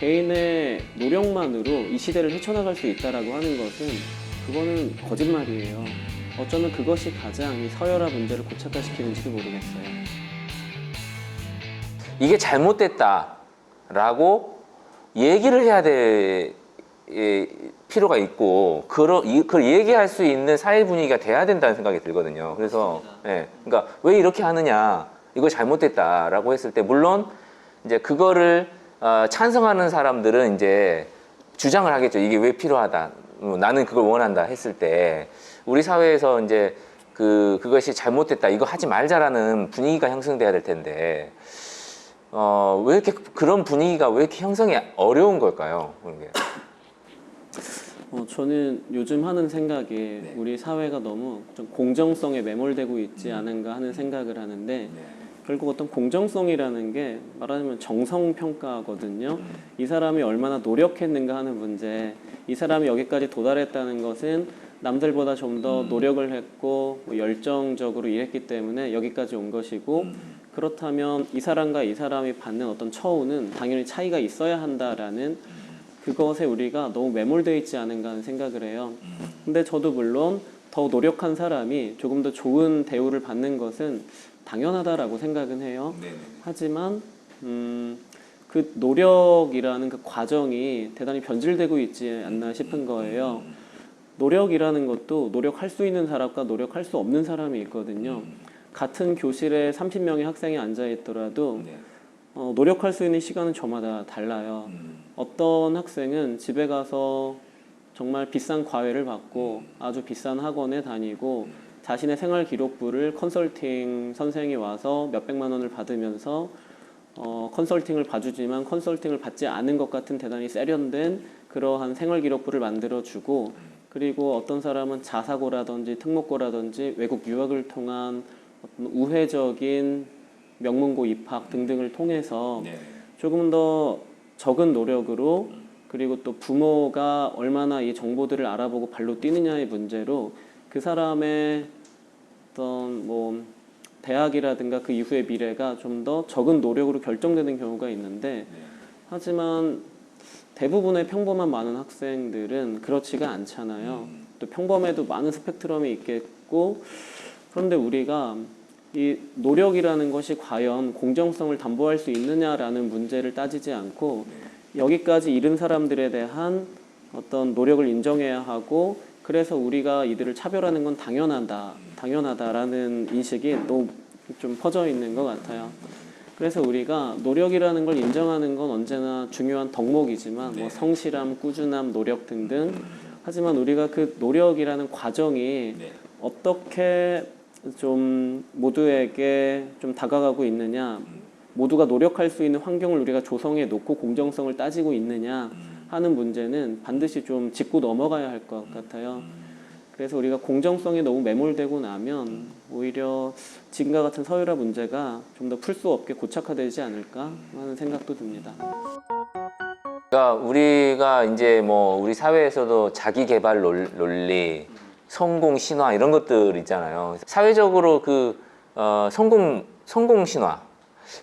개인의 노력만으로 이 시대를 헤쳐나갈 수 있다라고 하는 것은 그거는 거짓말이에요. 어쩌면 그것이 가장 이 서열화 문제를 고착화시키는지도 모르겠어요. 이게 잘못됐다라고 얘기를 해야 될 필요가 있고 그걸 얘기할 수 있는 사회 분위기가 돼야 된다는 생각이 들거든요. 그래서 그러니까 왜 이렇게 하느냐, 이거 잘못됐다라고 했을 때 물론 이제 그거를 찬성하는 사람들은 이제 주장을 하겠죠. 이게 왜 필요하다, 나는 그걸 원한다 했을 때 우리 사회에서 이제 그것이 잘못됐다, 이거 하지 말자라는 분위기가 형성돼야 될 텐데 왜 이렇게 그런 분위기가 왜 이렇게 형성이 어려운 걸까요? 그런 게. 저는 요즘 하는 생각이 우리 사회가 너무 좀 공정성에 매몰되고 있지 않은가 하는 생각을 하는데 결국 어떤 공정성이라는 게 말하자면 정성평가거든요. 이 사람이 얼마나 노력했는가 하는 문제, 이 사람이 여기까지 도달했다는 것은 남들보다 좀 더 노력을 했고 뭐 열정적으로 일했기 때문에 여기까지 온 것이고, 그렇다면 이 사람과 이 사람이 받는 어떤 처우는 당연히 차이가 있어야 한다라는 그것에 우리가 너무 매몰되어 있지 않은가 하는 생각을 해요. 근데 저도 물론 더 노력한 사람이 조금 더 좋은 대우를 받는 것은 당연하다라고 생각은 해요. 하지만 그 노력이라는 그 과정이 대단히 변질되고 있지 않나 싶은 거예요. 노력이라는 것도 노력할 수 있는 사람과 노력할 수 없는 사람이 있거든요. 같은 교실에 30명의 학생이 앉아 있더라도 노력할 수 있는 시간은 저마다 달라요. 어떤 학생은 집에 가서 정말 비싼 과외를 받고 아주 비싼 학원에 다니고 자신의 생활 기록부를 컨설팅 선생이 와서 몇백만 원을 받으면서 컨설팅을 봐주지만 컨설팅을 받지 않은 것 같은 대단히 세련된 그러한 생활 기록부를 만들어주고, 그리고 어떤 사람은 자사고라든지 특목고라든지 외국 유학을 통한 어떤 우회적인 명문고 입학 등등을 통해서 조금 더 적은 노력으로, 그리고 또 부모가 얼마나 이 정보들을 알아보고 발로 뛰느냐의 문제로 그 사람의 어떤 뭐 대학이라든가 그 이후의 미래가 좀 더 적은 노력으로 결정되는 경우가 있는데, 하지만 대부분의 평범한 많은 학생들은 그렇지가 않잖아요. 또 평범해도 많은 스펙트럼이 있겠고, 그런데 우리가 이 노력이라는 것이 과연 공정성을 담보할 수 있느냐라는 문제를 따지지 않고 여기까지 이른 사람들에 대한 어떤 노력을 인정해야 하고, 그래서 우리가 이들을 차별하는 건 당연하다라는 인식이 너무 좀 퍼져 있는 것 같아요. 그래서 우리가 노력이라는 걸 인정하는 건 언제나 중요한 덕목이지만 뭐 성실함, 꾸준함, 노력 등등, 하지만 우리가 그 노력이라는 과정이 어떻게 좀 모두에게 좀 다가가고 있느냐, 모두가 노력할 수 있는 환경을 우리가 조성해 놓고 공정성을 따지고 있느냐 하는 문제는 반드시 좀 짚고 넘어가야 할 것 같아요. 그래서 우리가 공정성에 너무 매몰되고 나면 오히려 지금과 같은 서열화 문제가 좀 더 풀 수 없게 고착화되지 않을까 하는 생각도 듭니다. 그러니까 우리가 이제 뭐 우리 사회에서도 자기 개발 논리, 성공 신화 이런 것들 있잖아요. 사회적으로 성공 신화,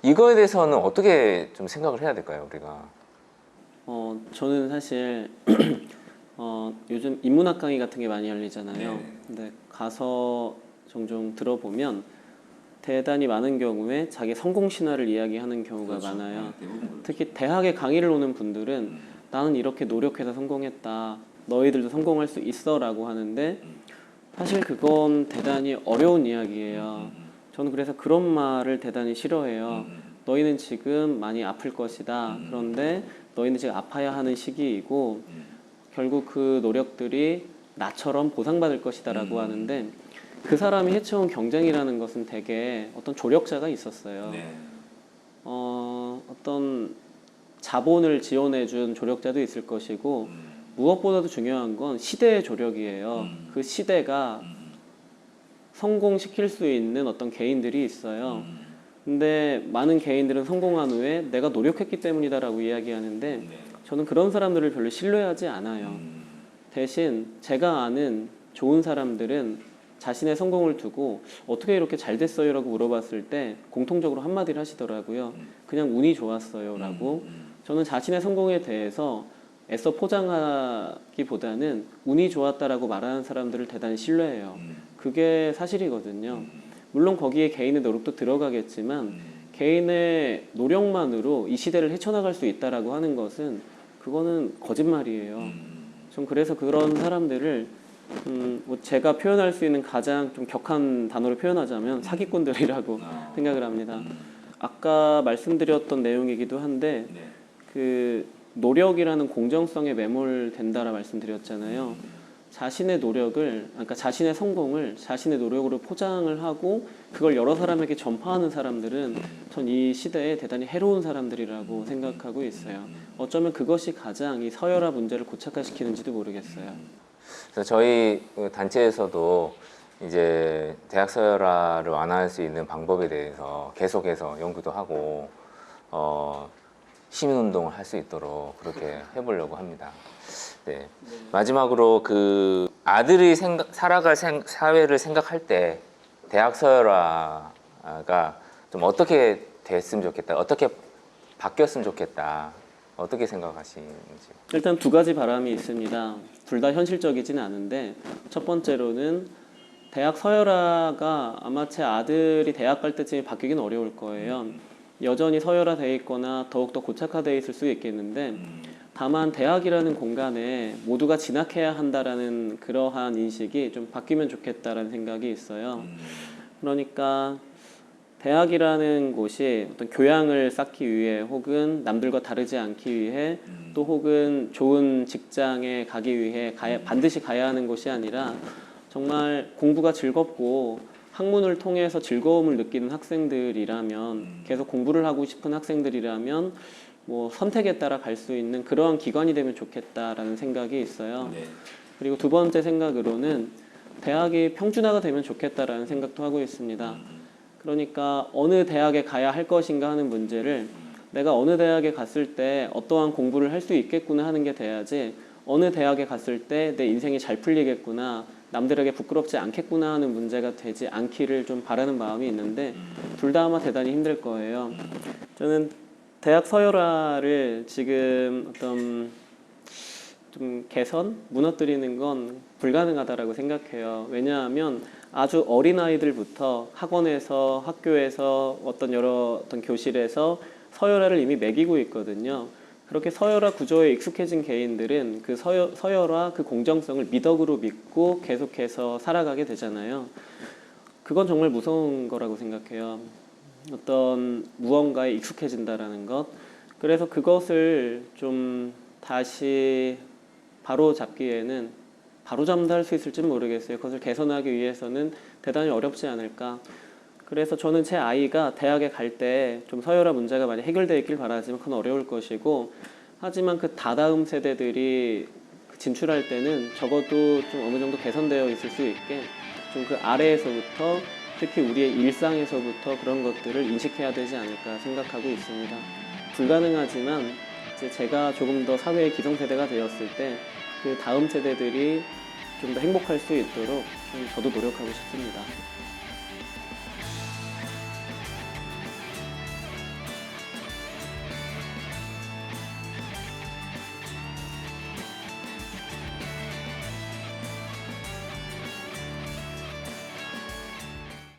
이거에 대해서는 어떻게 좀 생각을 해야 될까요, 우리가? 저는 사실 요즘 인문학 강의 같은 게 많이 열리잖아요. 근데 가서 종종 들어보면 대단히 많은 경우에 자기 성공 신화를 이야기하는 경우가 많아요. 특히 대학에 강의를 오는 분들은 나는 이렇게 노력해서 성공했다, 너희들도 성공할 수 있어 라고 하는데, 사실 그건 대단히 어려운 이야기예요. 저는 그래서 그런 말을 대단히 싫어해요. 너희는 지금 많이 아플 것이다. 그런데 너희는 지금 아파야 하는 시기이고 결국 그 노력들이 나처럼 보상받을 것이다 라고 하는데, 그 사람이 해쳐온 경쟁이라는 것은 되게 어떤 조력자가 있었어요. 어떤 자본을 지원해 준 조력자도 있을 것이고, 무엇보다도 중요한 건 시대의 조력이에요. 그 시대가 성공시킬 수 있는 어떤 개인들이 있어요. 근데 많은 개인들은 성공한 후에 내가 노력했기 때문이다라고 이야기하는데, 저는 그런 사람들을 별로 신뢰하지 않아요. 대신 제가 아는 좋은 사람들은 자신의 성공을 두고 어떻게 이렇게 잘 됐어요? 라고 물어봤을 때 공통적으로 한마디를 하시더라고요. 그냥 운이 좋았어요 라고. 저는 자신의 성공에 대해서 애써 포장하기보다는 운이 좋았다라고 말하는 사람들을 대단히 신뢰해요. 그게 사실이거든요. 물론 거기에 개인의 노력도 들어가겠지만 개인의 노력만으로 이 시대를 헤쳐나갈 수 있다라고 하는 것은 그거는 거짓말이에요. 전 그래서 그런 사람들을 뭐 제가 표현할 수 있는 가장 좀 격한 단어로 표현하자면 사기꾼들이라고 생각을 합니다. 아까 말씀드렸던 내용이기도 한데 그 노력이라는 공정성에 매몰된다라 말씀드렸잖아요. 자신의 노력을, 그러니까 자신의 성공을 자신의 노력으로 포장을 하고 그걸 여러 사람에게 전파하는 사람들은 전 이 시대에 대단히 해로운 사람들이라고 생각하고 있어요. 어쩌면 그것이 가장 이 서열화 문제를 고착화시키는지도 모르겠어요. 그래서 저희 단체에서도 이제 대학 서열화를 완화할 수 있는 방법에 대해서 계속해서 연구도 하고 시민운동을 할 수 있도록 그렇게 해보려고 합니다. 네. 마지막으로 그 아들이 살아갈 사회를 생각할 때 대학 서열화가 좀 어떻게 됐으면 좋겠다, 어떻게 바뀌었으면 좋겠다, 어떻게 생각하시는지. 일단 두 가지 바람이 있습니다. 둘 다 현실적이지는 않은데 첫 번째로는 대학 서열화가 아마 제 아들이 대학 갈 때쯤에 바뀌긴 어려울 거예요. 여전히 서열화되어 있거나 더욱더 고착화되어 있을 수 있겠는데 다만 대학이라는 공간에 모두가 진학해야 한다라는 그러한 인식이 좀 바뀌면 좋겠다라는 생각이 있어요. 그러니까 대학이라는 곳이 어떤 교양을 쌓기 위해 혹은 남들과 다르지 않기 위해 또 혹은 좋은 직장에 가기 위해 반드시 가야 하는 곳이 아니라 정말 공부가 즐겁고 학문을 통해서 즐거움을 느끼는 학생들이라면 계속 공부를 하고 싶은 학생들이라면 뭐 선택에 따라 갈 수 있는 그러한 기관이 되면 좋겠다라는 생각이 있어요. 그리고 두 번째 생각으로는 대학이 평준화가 되면 좋겠다라는 생각도 하고 있습니다. 그러니까 어느 대학에 가야 할 것인가 하는 문제를 내가 어느 대학에 갔을 때 어떠한 공부를 할 수 있겠구나 하는 게 돼야지 어느 대학에 갔을 때 내 인생이 잘 풀리겠구나, 남들에게 부끄럽지 않겠구나 하는 문제가 되지 않기를 좀 바라는 마음이 있는데 둘 다 아마 대단히 힘들 거예요. 저는 대학 서열화를 지금 어떤 좀 개선, 무너뜨리는 건 불가능하다라고 생각해요. 왜냐하면 아주 어린 아이들부터 학원에서, 학교에서, 어떤 교실에서 서열화를 이미 매기고 있거든요. 그렇게 서열화 구조에 익숙해진 개인들은 그 서열화, 그 공정성을 미덕으로 믿고 계속해서 살아가게 되잖아요. 그건 정말 무서운 거라고 생각해요. 어떤 무언가에 익숙해진다라는 것. 그래서 그것을 좀 다시 바로 잡기에는 바로 잡는다 할 수 있을지는 모르겠어요. 그것을 개선하기 위해서는 대단히 어렵지 않을까. 그래서 저는 제 아이가 대학에 갈 때 좀 서열화 문제가 많이 해결되어 있길 바라지만 그건 어려울 것이고, 하지만 그 다다음 세대들이 진출할 때는 적어도 좀 어느 정도 개선되어 있을 수 있게 좀 그 아래에서부터 특히 우리의 일상에서부터 그런 것들을 인식해야 되지 않을까 생각하고 있습니다. 불가능하지만 이제 제가 조금 더 사회의 기성세대가 되었을 때 그 다음 세대들이 좀 더 행복할 수 있도록 좀 저도 노력하고 싶습니다.